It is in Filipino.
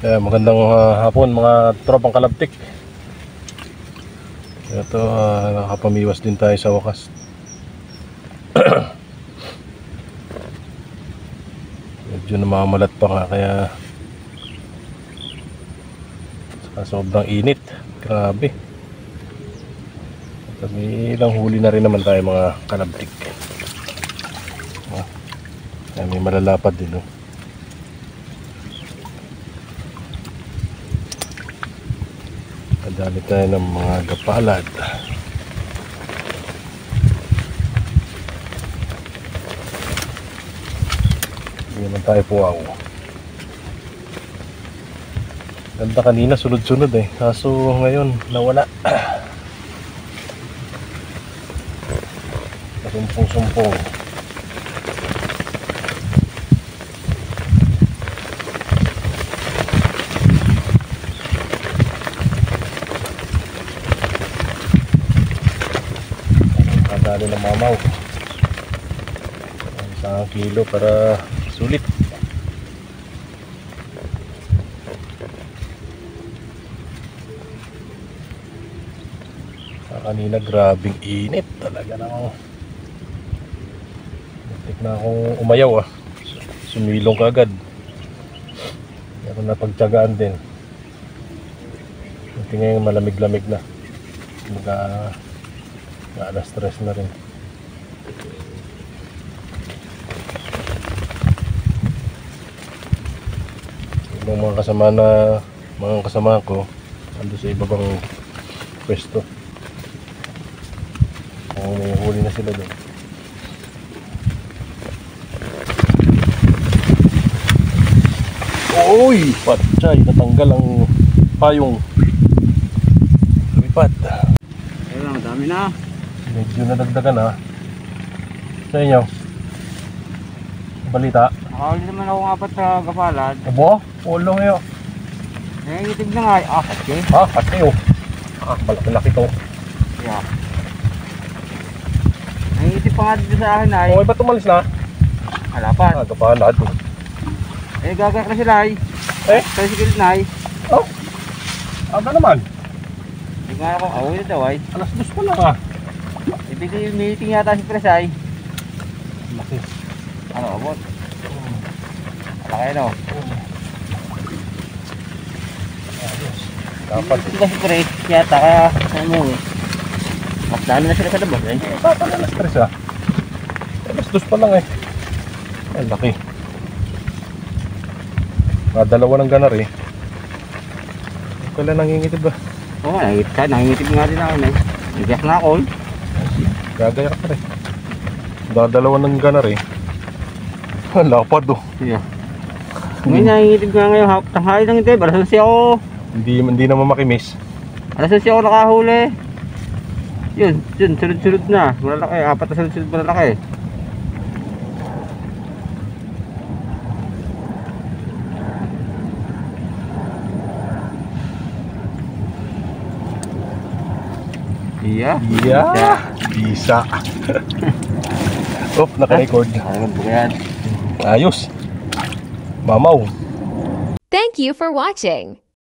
Magandang hapon mga tropang kalabtik. Ito, nakapamiwas din tayo sa wakas. Medyo namamalat pa nga, kaya sa sobrang init, grabe. At may ilang huli na rin naman tayo mga kalabtik. May malalapad din, no? Kadami tayo ng mga gapalad. Hindi naman tayo puwaw. Ganda kanina, sunod-sunod eh. Kaso ngayon, nawala. Sumpong-sumpong. Kadali ng mamaw. 1 kilo para sulit. Kanina grabing init talaga namang. Muntik na akong umayaw Sumilong ka agad. Pero napagtyagaan din. Buti ngayon malamig-lamig na. Stress na rin. Yung mga kasama ko ando sa ibabang pwesto. May huli na sila doon. Uy! Patay! Natanggal ang payong. Lumipat. Ayun, dami na. Medyo nadagdagan sa inyo. Balita. Nakahuli naman ako ng 4 sa gapalad. Abo? Ulo ngayon. Nangitig na nga. Kasi. Kasi malaki-laki to. Yeah. Nangitig pa nga dito sa akin ay. Okay ba tumalis na? Halapan. Gapalad. Gagak na sila ay. Sa sikil na ay. Aga naman. Hindi nga ako awin na daw ay. 2:00 pa lang Ibigay yung meeting yata si Pres ay. Laki. Ano, abot? Malaki no? Dapat. Hindi kasi Pres yata kaya ano eh. Mas dami na sila sa labas ay. Dapat na 3 2:00 pa lang Ay, laki. Dalawa ng ganar Kailan nangingitib ba? Oo nga, nangingitib nga din ako eh. Nagbiyak na ako eh. Gagaya ka rin. Dalawa ng ganar Lapad Yeah. Ngayon nangingitib nga ngayon, tanghali lang ito alas 11 ako. Hindi naman makimis. Alas 11 ako nakahuli. Yun, sunod-sunod na. Malalaki, 4 na sunod-sunod malalaki. Iya. Bisa. Naka-record. Ayos. Mamaw. Thank you for watching.